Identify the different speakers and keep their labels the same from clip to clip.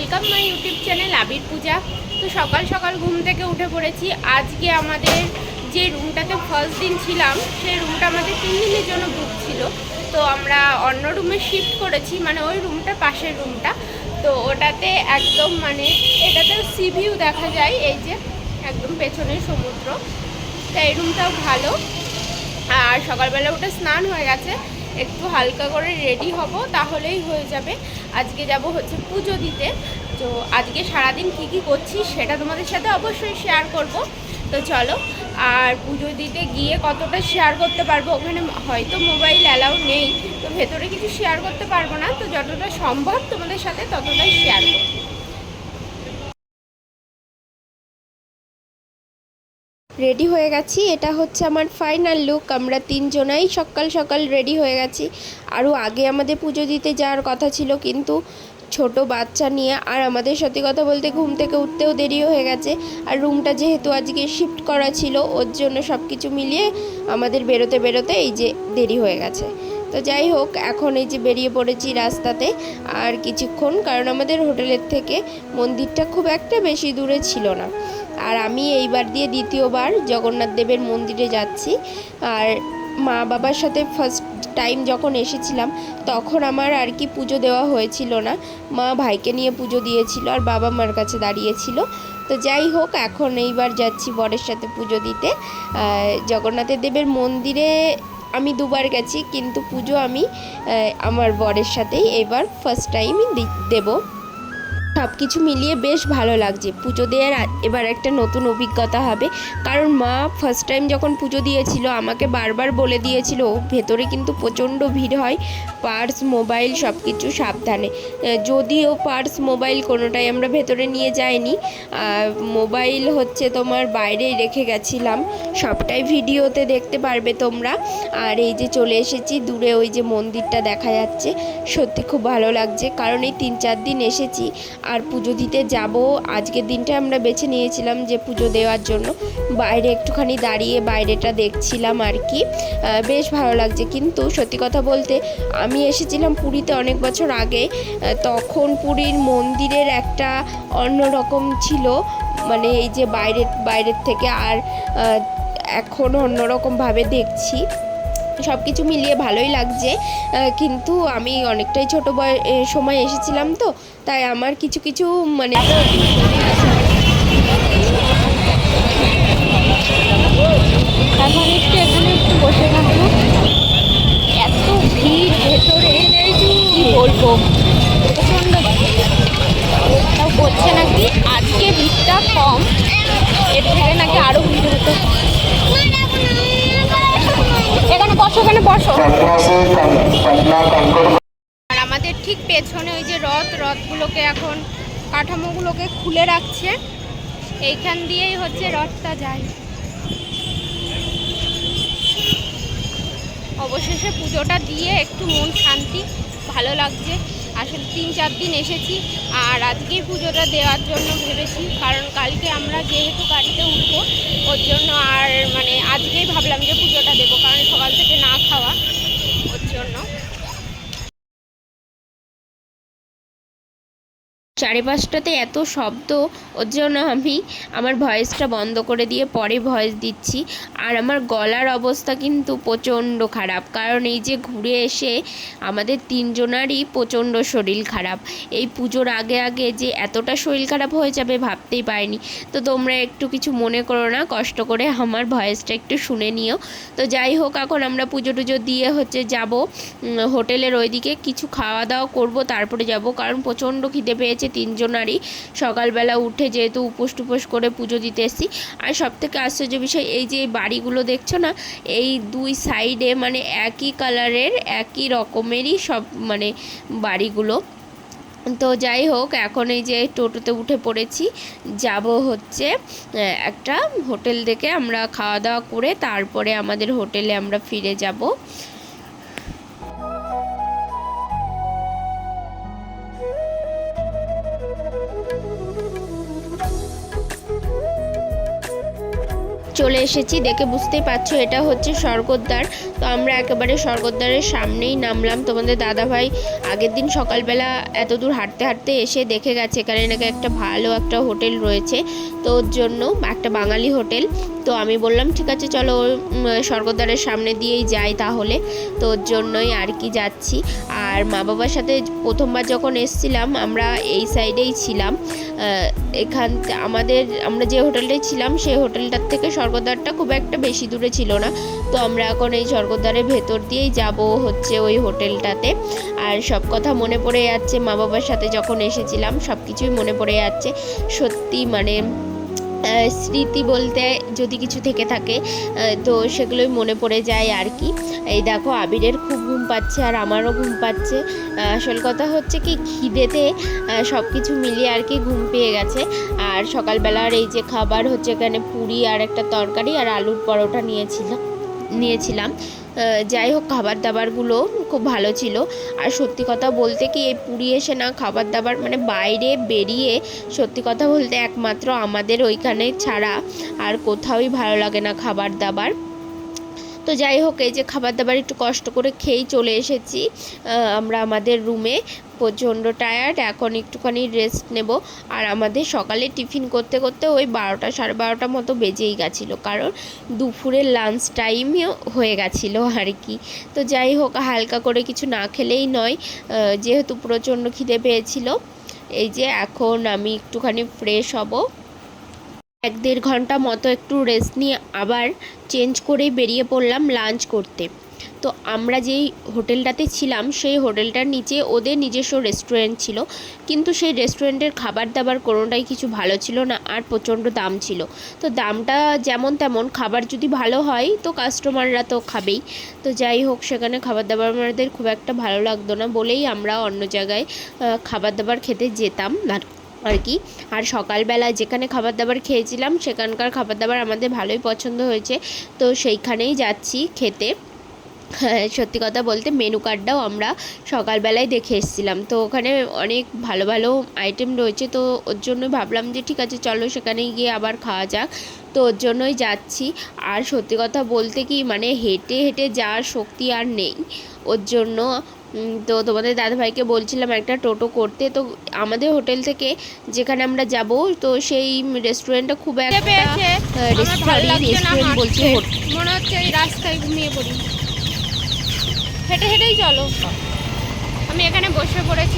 Speaker 1: Welcome my YouTube channel আবির পূজা। তো সকাল সকাল ঘুম থেকে উঠে পড়েছি। আজকে আমাদের যে রুমটাতে ফার্স্ট দিন ছিলাম সেই রুমটা আমাদের 3 দিনের জন্য বুক ছিল। তো আমরা অন্য রুমে শিফট করেছি, মানে ওই রুমটার পাশের রুমটা। তো ওটাতে একদম মানে এটাতে সি ভিউ দেখা যায়, এই যে একদম পেছনে সমুদ্র। তো এই রুমটাও ভালো। আর সকালবেলা উঠে স্নান হয়ে গেছে, একটু হালকা করে রেডি হব, তাহলেই হয়ে যাবে। আজকে যাব হচ্ছে পুজো দিতে। তো আজকে সারাদিন কি কি করছি সেটা তোমাদের সাথে অবশ্যই শেয়ার করব। তো চলো। আর পুজো দিতে গিয়ে কতটা শেয়ার করতে পারবো, ওখানে হয়তো মোবাইল অ্যালাউ নেই, তো ভেতরে কিছু শেয়ার করতে পারবো না। তো যতটা সম্ভব তোমাদের সাথে ততটাই শেয়ার করব। রেডি হয়ে গেছি, এটা হচ্ছে আমার ফাইনাল লুক। আমরা 3 জনাই সকাল সকাল রেডি হয়ে গেছি। আরও আগে আমাদের পুজো দিতে যাওয়ার কথা ছিল, কিন্তু ছোট বাচ্চা নিয়ে আর আমাদের সত্যি কথা বলতে ঘুম থেকে উঠতেও দেরি হয়ে গেছে। আর রুমটা যেহেতু আজকে শিফট করা ছিল, ওর জন্য সব কিছু মিলিয়ে আমাদের বেরোতে বেরোতে এই যে দেরি হয়ে গেছে। তো যাই হোক, এখন এই যে বেরিয়ে পড়েছি রাস্তাতে আর কিছুক্ষণ, কারণ আমাদের হোটেলের থেকে মন্দিরটা খুব একটা বেশি দূরে ছিল না। আর আমি এইবার দিয়ে দ্বিতীয়বার জগন্নাথ দেবের মন্দিরে যাচ্ছি। আর মা বাবার সাথে ফার্স্ট টাইম যখন এসেছিলাম তখন আমার আর কি পুজো দেওয়া হয়েছিল না, মা ভাইকে নিয়ে পুজো দিয়েছিল আর বাবা মার কাছে দাঁড়িয়েছিল। তো যাই হোক, এখন এইবার যাচ্ছি বরের সাথে পুজো দিতে জগন্নাথ দেবের মন্দিরে। আমি 2বার গেছি, কিন্তু পুজো আমি আমার বরের সাথেই এবার ফার্স্ট টাইমই দেবো। সব কিছু মিলিয়ে বেশ ভালো লাগছে। পুজো দেওয়ার এবার একটা নতুন অভিজ্ঞতা হবে, কারণ মা ফার্স্ট টাইম যখন পুজো দিয়েছিল আমাকে বারবার বলে দিয়েছিল ভেতরে কিন্তু প্রচণ্ড ভিড় হয়, পার্স মোবাইল সব কিছু সাবধানে। যদিও পার্স মোবাইল কোনোটাই আমরা ভেতরে নিয়ে যাইনি, মোবাইল হচ্ছে তোমার বাইরেই রেখে গেছিলাম। সবটাই ভিডিওতে দেখতে পারবে তোমরা। আর এই যে চলে এসেছি, দূরে ওই যে মন্দিরটা দেখা যাচ্ছে, সত্যি খুব ভালো লাগছে। কারণ এই 3-4 দিন এসেছি আর পুজো দিতে যাব। আজকের দিনটা আমরা বেছে নিয়েছিলাম যে পুজো দেওয়ার জন্য। বাইরে একটুখানি দাঁড়িয়ে বাইরেটা দেখছিলাম আর কি, বেশ ভালো লাগছে। কিন্তু সত্যি কথা বলতে আমি এসেছিলাম পুরীতে অনেক বছর আগে, তখন পুরীর মন্দিরের একটা অন্যরকম ছিল, মানে এই যে বাইরের থেকে। আর এখন অন্যরকমভাবে দেখছি। সব কিছু মিলিয়ে ভালোই লাগছে, কিন্তু আমি অনেকটাই ছোটো সময় এসেছিলাম, তো তাই আমার কিছু কিছু মানে এখন এখানে একটু বসে থাকবো। এত ভিড় ভেতরে কি বলবো, প্রচণ্ড তাও বলছে নাকি আজকে ভিড়টা কম, এর থেকে নাকি আরও ভিড় হতো। এখানে বসো। আর আমাদের ঠিক পেছনে ওই যে রথগুলোকে এখন কাঠামোগুলোকে খুলে রাখছে, এইখান দিয়েই হচ্ছে রথটা যায়। অবশেষে পুজোটা দিয়ে একটু মন শান্তি, ভালো লাগছে। আসলে 3-4 দিন এসেছি আর আজকেই পুজোটা দেওয়ার জন্য ভেবেছি, কারণ কালকে আমরা যেহেতু গাড়িতে উঠবো ওর জন্য। আর মানে আজকেই ভাবলাম যে পুজোটা দেবো, কারণ সকাল থেকে না খাওয়া, ওর জন্য। চারিপাশটাতে এত শব্দ, ওর জন্য আমি আমার ভয়েসটা বন্ধ করে দিয়ে পরে ভয়েস দিচ্ছি। আর আমার গলার অবস্থা কিন্তু প্রচণ্ড খারাপ, কারণ এই যে ঘুরে এসে আমাদের 3 জনারই প্রচণ্ড শরীর খারাপ। এই পুজোর আগে আগে যে এতটা শরীর খারাপ হয়ে যাবে ভাবতেই পারিনি। তো তোমরা একটু কিছু মনে করো না, কষ্ট করে আমার ভয়েসটা একটু শুনে নিও। তো যাই হোক, এখন আমরা পুজো টুজো দিয়ে হচ্ছে যাব হোটেলের ওইদিকে, কিছু খাওয়া দাওয়া করবো, তারপরে যাব। কারণ প্রচণ্ড খিদে পেয়েছে 3 জনারই। সকালবেলা উঠে যেহেতু উপোস টুপোস করে পুজো দিতে এসেছি। আর সবথেকে আশ্চর্য বিষয়, এই যে বাড়িগুলো দেখছো না, এই 2 সাইডে মানে একই কালারের একই রকমেরই সব মানে বাড়িগুলো। তো যাই হোক, এখন এই যে টোটোতে উঠে পড়েছি, যাব হচ্ছে একটা হোটেল থেকে। আমরা খাওয়া দাওয়া করে তারপরে আমাদের হোটেলে আমরা ফিরে যাব। চলে এসেছি, দেখে বুঝতেই পারছো এটা হচ্ছে স্বর্গদ্বার। তো আমরা একেবারে স্বর্গদ্বারের সামনেই নামলাম। তোমাদের দাদাভাই আগের দিন সকালবেলা এত দূর হাঁটতে হাঁটতে এসে দেখে গেছে এখানে নাকি একটা ভালো একটা হোটেল রয়েছে, তো ওর জন্য একটা বাঙালি হোটেল। তো আমি বললাম ঠিক আছে চলো স্বর্গদ্বারের সামনে দিয়েই যাই তাহলে, তো ওর জন্যই আর কি যাচ্ছি। আর মা বাবার সাথে প্রথমবার যখন এসছিলাম আমরা এই সাইডেই ছিলাম, আমরা যে হোটেলটায় ছিলাম সেই হোটেলটার থেকে স্বর্গদ্বারটা খুব একটা বেশি দূরে ছিল না। তো আমরা এখন এই স্বর্গদ্বারের ভেতর দিয়েই যাব হচ্ছে ওই হোটেলটাতে। আর সব কথা মনে পড়ে যাচ্ছে, মা বাবার সাথে যখন এসেছিলাম সব কিছুই মনে পড়ে যাচ্ছে। সত্যি মানে স্মৃতি বলতে যদি কিছু থেকে থাকে তো সেগুলোই মনে পড়ে যায় আর কি। এই দেখো আবিরের খুব ঘুম পাচ্ছে আর আমারও ঘুম পাচ্ছে। আসল কথা হচ্ছে কি খিদেতে সব কিছু মিলিয়ে আর কি ঘুম পেয়ে গেছে। আর সকালবেলার এই যে খাবার হচ্ছে এখানে পুরি আর একটা তরকারি আর আলুর পরোটা নিয়েছিলাম। যাই হোক খাবার দাবারগুলো খুব ভালো ছিল। আর সত্যি কথা বলতে কি এই পুরী এসে না খাবার দাবার মানে বাইরে বেরিয়ে সত্যি কথা বলতে একমাত্র আমাদের ওইখানে ছাড়া আর কোথাওই ভালো লাগে না খাবার দাবার। তো যাই হোক এই যে খাবার দাবার একটু কষ্ট করে খেয়েই চলে এসেছি আমরা আমাদের রুমে। প্রচণ্ড টায়ার্ড, এখন একটুখানি রেস্ট নেব। আর আমাদের সকালে টিফিন করতে করতে ওই 12টা সাড়ে 12টা মতো বেজেই গেছিলো, কারণ দুপুরের লাঞ্চ টাইমও হয়ে গেছিলো আর কি। তো যাই হোক হালকা করে কিছু না খেলেই নয়, যেহেতু প্রচণ্ড খিদে পেয়েছিল। এই যে এখন আমি একটুখানি ফ্রেশ হব, 1-1.5 ঘন্টা মতো একটু রেস্ট নিয়ে আবার চেঞ্জ করেই বেরিয়ে পড়লাম লাঞ্চ করতে। তো আমরা যেই হোটেলটাতে ছিলাম সেই হোটেলটার নিচে ওদের নিজস্ব রেস্টুরেন্ট ছিল, কিন্তু সেই রেস্টুরেন্টের খাবার দাবার কোনোটাই কিছু ভালো ছিল না আর প্রচণ্ড দাম ছিল। তো দামটা যেমন তেমন, খাবার যদি ভালো হয় তো কাস্টমাররা তো খাবেই। তো যাই হোক সেখানে খাবার দাবার আমাদের খুব একটা ভালো লাগতো না বলেই আমরা অন্য জায়গায় খাবার দাবার খেতে যেতাম আর কি। আর সকালবেলা যেখানে খাবার দাবার খেয়েছিলাম সেখানকার খাবার দাবার আমাদের ভালোই পছন্দ হয়েছে, তো সেইখানেই যাচ্ছি খেতে। সত্যি কথা বলতে মেনু কার্ডটাও আমরা সকালবেলায় দেখে এসেছিলাম, তো ওখানে অনেক ভালো ভালো আইটেম রয়েছে, তো ওর জন্যই ভাবলাম যে ঠিক আছে চলো সেখানে গিয়ে আবার খাওয়া যাক, তো ওর জন্যই যাচ্ছি। আর সত্যি কথা বলতে কি মানে হেঁটে হেঁটে যাওয়ার শক্তি আর নেই ওর জন্য। তো তোমাদের দাদাভাইকে বলছিলাম একটা টোটো করতে, তো আমাদের হোটেল থেকে যেখানে আমরা যাব তো সেই রেস্টুরেন্টটা খুব একটা রেস্টুরেন্ট বলছি
Speaker 2: মনে হচ্ছে এই রাস্তায় ঘুমিয়ে পড়ি। হেঁটে হেঁটেই চলো, আমি এখানে বসে পড়েছি।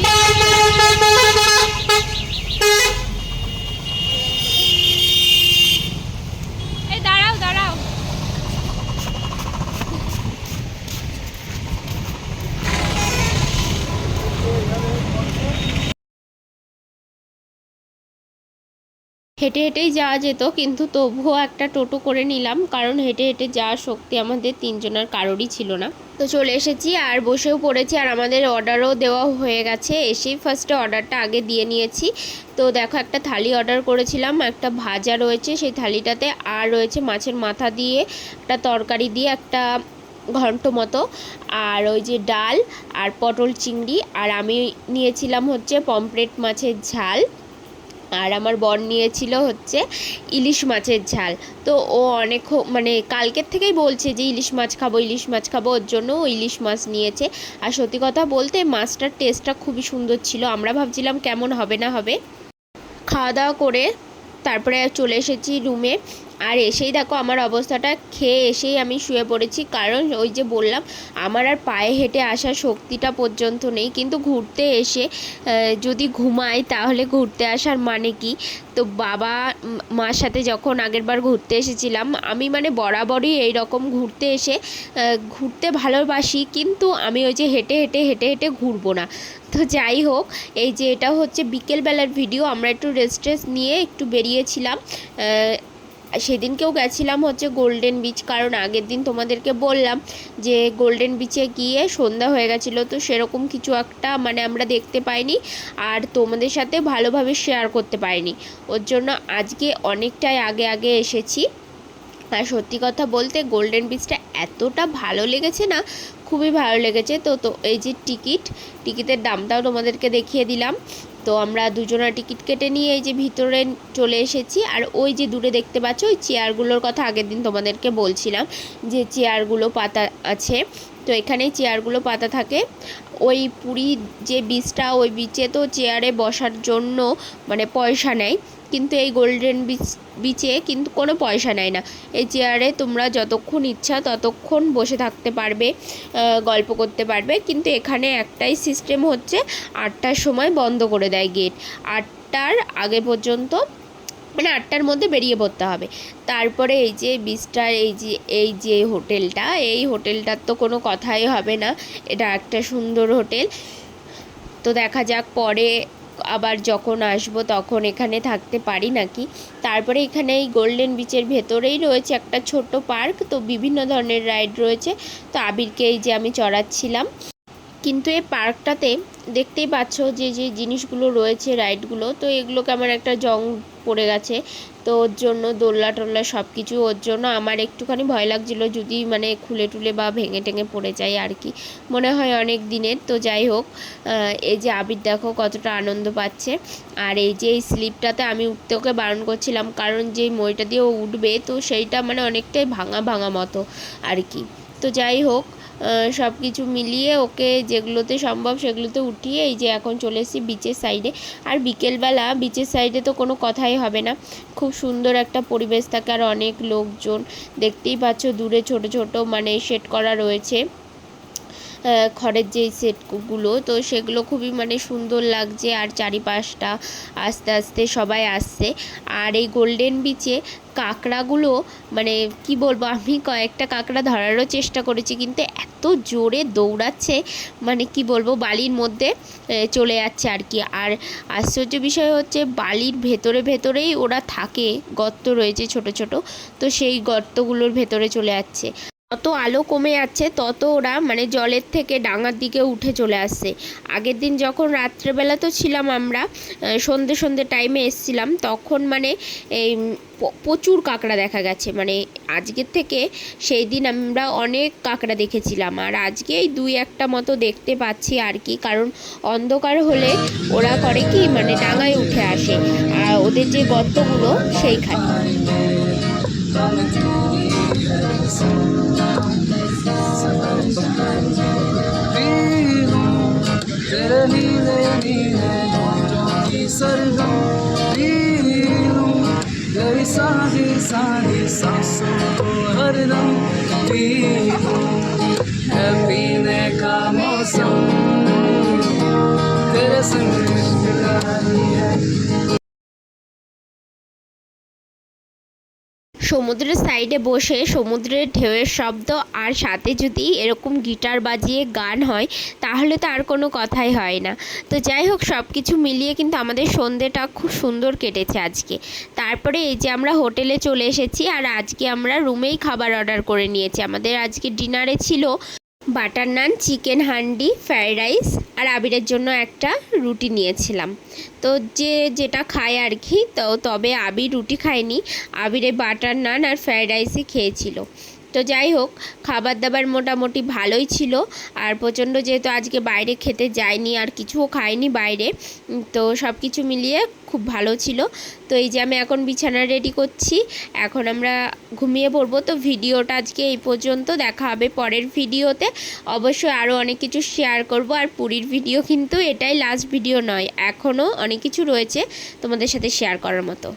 Speaker 2: এই দাঁড়াও দাঁড়াও,
Speaker 1: হেঁটে হেঁটেই যাওয়া যেত, কিন্তু তবুও একটা টোটো করে নিলাম, কারণ হেঁটে হেঁটে যাওয়ার শক্তি আমাদের তিনজনের কারোরই ছিল না। তো চলে এসেছি আর বসেও পড়েছি, আর আমাদের অর্ডারও দেওয়া হয়ে গেছে। এসেই ফার্স্টে অর্ডারটা আগে দিয়ে নিয়েছি। তো দেখো একটা থালি অর্ডার করেছিলাম, একটা ভাজা রয়েছে সেই থালিটাতে, আর রয়েছে মাছের মাথা দিয়ে একটা তরকারি দিয়ে একটা ঘন্ট মতো, আর ওই যে ডাল আর পটল চিংড়ি, আর আমি নিয়েছিলাম হচ্ছে পমফ্রেট মাছের ঝাল, আর আমার বর নিয়েছিল হচ্ছে ইলিশ মাছের ঝাল। তো ও অনেক মানে কালকের থেকেই বলছে যে ইলিশ মাছ খাবো ইলিশ মাছ খাবো, ওর জন্য ও ইলিশ মাছ নিয়েছে। আর সত্যি কথা বলতে মাছটার টেস্টটা খুবই সুন্দর ছিল, আমরা ভাবছিলাম কেমন হবে না হবে। খাওয়া দাওয়া করে তারপরে চলে এসেছি রুমে। আর এসেই দেখো আমার অবস্থাটা, খেয়ে এসেই আমি শুয়ে পড়েছি, কারণ ওই যে বললাম আমার আর পায়ে হেঁটে আসার শক্তিটা পর্যন্ত নেই। কিন্তু ঘুরতে এসে যদি ঘুমাই তাহলে ঘুরতে আসার মানে কি? তো বাবা মার সাথে যখন আগেরবার ঘুরতে এসেছিলাম আমি মানে বরাবরই এই রকম ঘুরতে এসে ঘুরতে ভালোবাসি, কিন্তু আমি ওই যে হেঁটে হেঁটে হেঁটে হেঁটে ঘুরবো না। তো যাই হোক এই যে এটা হচ্ছে বিকেলবেলার ভিডিও, আমরা একটু রেস্ট নিয়ে একটু বেরিয়েছিলাম। সেদিনকেও গেছিলাম হচ্ছে গোল্ডেন বিচ, কারণ আগের দিন তোমাদেরকে বললাম যে গোল্ডেন বিচে গিয়ে সন্ধ্যা হয়ে গেছিলো, তো সেরকম কিছু একটা মানে আমরা দেখতে পাইনি আর তোমাদের সাথে ভালোভাবে শেয়ার করতে পারিনি, ওর জন্য আজকে অনেকটাই আগে আগে এসেছি। আর সত্যি কথা বলতে গোল্ডেন বিচটা এতটা ভালো লেগেছে না, খুবই ভালো লেগেছে। তো এই যে টিকিটের দামটাও তোমাদেরকে দেখিয়ে দিলাম। তো তো আমরা দুজনা টিকিট কেটে নিয়ে এই যে ভিতরে চলে এসেছি। আর ওই যে দূরে দেখতে পাচ্ছ ওই চেয়ারগুলোর কথা আগের দিন তোমাদেরকে বলছিলাম যে চেয়ারগুলো পাতা আছে, তো এখানে চেয়ারগুলো পাতা থাকে। ওই পুরীর যে বিচটা, ওই বিচে তো চেয়ারে বসার জন্য মানে পয়সা নেয়, কিন্তু এই গোল্ডেন বিচে কিন্তু কোনো পয়সা নেয় না। এই চেয়ারে তোমরা যতক্ষণ ইচ্ছা ততক্ষণ বসে থাকতে পারবে, গল্প করতে পারবে। কিন্তু এখানে একটাই সিস্টেম হচ্ছে 8টার সময় বন্ধ করে দেয় গেট, 8টার আগে পর্যন্ত মানে 8টার মধ্যে বেরিয়ে পড়তে হবে। তারপরে এই যে বিচটার এই যে হোটেলটা, এই হোটেলটার তো কোনো কথাই হবে না, এটা একটা সুন্দর হোটেল। তো দেখা যাক পরে আবার যখন আসবো তখন এখানে থাকতে পারি নাকি। তারপরে এখানে এই গোল্ডেন বিচের ভেতরেই রয়েছে একটা ছোট্ট পার্ক, তো বিভিন্ন ধরনের রাইড রয়েছে। তো আবিরকে এই যে আমি চড়াচ্ছিলাম। কিন্তু এই পার্কটাতে দেখতেই পাচ্ছ যে যে জিনিসগুলো রয়েছে রাইডগুলো, তো এগুলো কেমন একটা জং পড়ে গেছে, তো ওর জন্য দোলনা টোলনা সব কিছু, ওর জন্য আমার একটুখানি ভয় লাগছিলো যদি মানে খুলে টুলে বা ভেঙে টেঙে পড়ে যায় আর কি, মনে হয় অনেক দিনের। তো যাই হোক, এই যে আবির দেখো কতটা আনন্দ পাচ্ছে। আর এই যে এই স্লিপটাতে আমি উঠতে ওকে বারণ করছিলাম, কারণ যেই মইটা দিয়ে ও উঠবে তো সেইটা মানে অনেকটাই ভাঙা ভাঙা মতো আর কি। তো যাই হোক, সব কিছু মিলিয়ে ওকে যেগুলোতে সম্ভব সেগুলোতে উঠিয়ে এই যে এখন চলে এসেছি বিচের সাইডে। আর বিকেলবেলা বিচের সাইডে তো কোনো কথাই হবে না, খুব সুন্দর একটা পরিবেশ থাকে আর অনেক লোকজন, দেখতেই পাচ্ছ দূরে ছোট ছোট মানে সেট করা রয়েছে খড়ের যে সেটগুলো, তো সেগুলো খুবই মানে সুন্দর লাগছে। আর চারিপাশটা আস্তে আস্তে সবাই আসছে। আর এই গোল্ডেন বিচে কাঁকড়াগুলো মানে কি বলবো, আমি কয়েকটা কাঁকড়া ধরারও চেষ্টা করেছি, কিন্তু এত জোরে দৌড়াচ্ছে মানে কি বলবো, বালির মধ্যে চলে যাচ্ছে আর কি। আর আশ্চর্য বিষয় হচ্ছে বালির ভেতরেই ওরা থাকে, গর্ত রয়েছে ছোট ছোট, তো সেই গর্তগুলোর ভেতরে চলে যাচ্ছে। যত আলো কমে যাচ্ছে তত ওরা মানে জলের থেকে ডাঙার দিকে উঠে চলে আসছে। আগের দিন যখন রাত্রেবেলা তো ছিলাম আমরা, সন্ধে টাইমে এসছিলাম, তখন মানে এই প্রচুর কাঁকড়া দেখা গেছে। মানে আজকের থেকে সেই দিন আমরা অনেক কাঁকড়া দেখেছিলাম, আর আজকে এই 2-1টা মতো দেখতে পাচ্ছি আর কি। কারণ অন্ধকার হলে ওরা করে কি মানে ডাঙায় উঠে আসে, আর ওদের যে গর্তগুলো সেইখানে।
Speaker 3: तेरे नीले नीले होठों की सरगम पी लूं, तेरी सारी सारी सांसों को हरदम पी लूं, है पीने का मौसम तेरे संग मुस्कुराई है।
Speaker 1: সমুদ্রের সাইডে বসে সমুদ্রের ঢেউয়ের শব্দ আর সাথে যদি এরকম গিটার বাজিয়ে গান হয় তাহলে তো আর কোনো কথাই হয় না। তো যাই হোক, সব কিছু মিলিয়ে কিন্তু আমাদের সন্ধ্যেটা খুব সুন্দর কেটেছে আজকে। তারপরে এই যে আমরা হোটেলে চলে এসেছি, আর আজকে আমরা রুমেই খাবার অর্ডার করে নিয়েছি। আমাদের আজকে ডিনারে ছিল বাটার নান, চিকেন হান্ডি, ফ্রায়েড রাইস, আর আবিরের জন্য একটা রুটি নিয়েছিলাম। তো যে যেটা খায় আর কি, তো তবে আবির রুটি খায়নি, আবিরে বাটার নান আর ফ্রায়েড রাইসই খেয়েছিল। তো যাই হোক, খাবার দাবার মোটামুটি ভালোই ছিল। আর প্রচণ্ড যেহেতু আজকে বাইরে খেতে যায়নি আর কিছুও খায়নি বাইরে, তো সব কিছু মিলিয়ে খুব ভালো ছিল। তো এই যে আমি এখন বিছানা রেডি করছি, এখন আমরা ঘুমিয়ে পড়বো। তো ভিডিওটা আজকে এই পর্যন্ত, দেখা হবে পরের ভিডিওতে। অবশ্যই আরও অনেক কিছু শেয়ার করব। আর পুরীর ভিডিও কিন্তু এটাই লাস্ট ভিডিও নয়, এখনও অনেক কিছু রয়েছে তোমাদের সাথে শেয়ার করার মতো।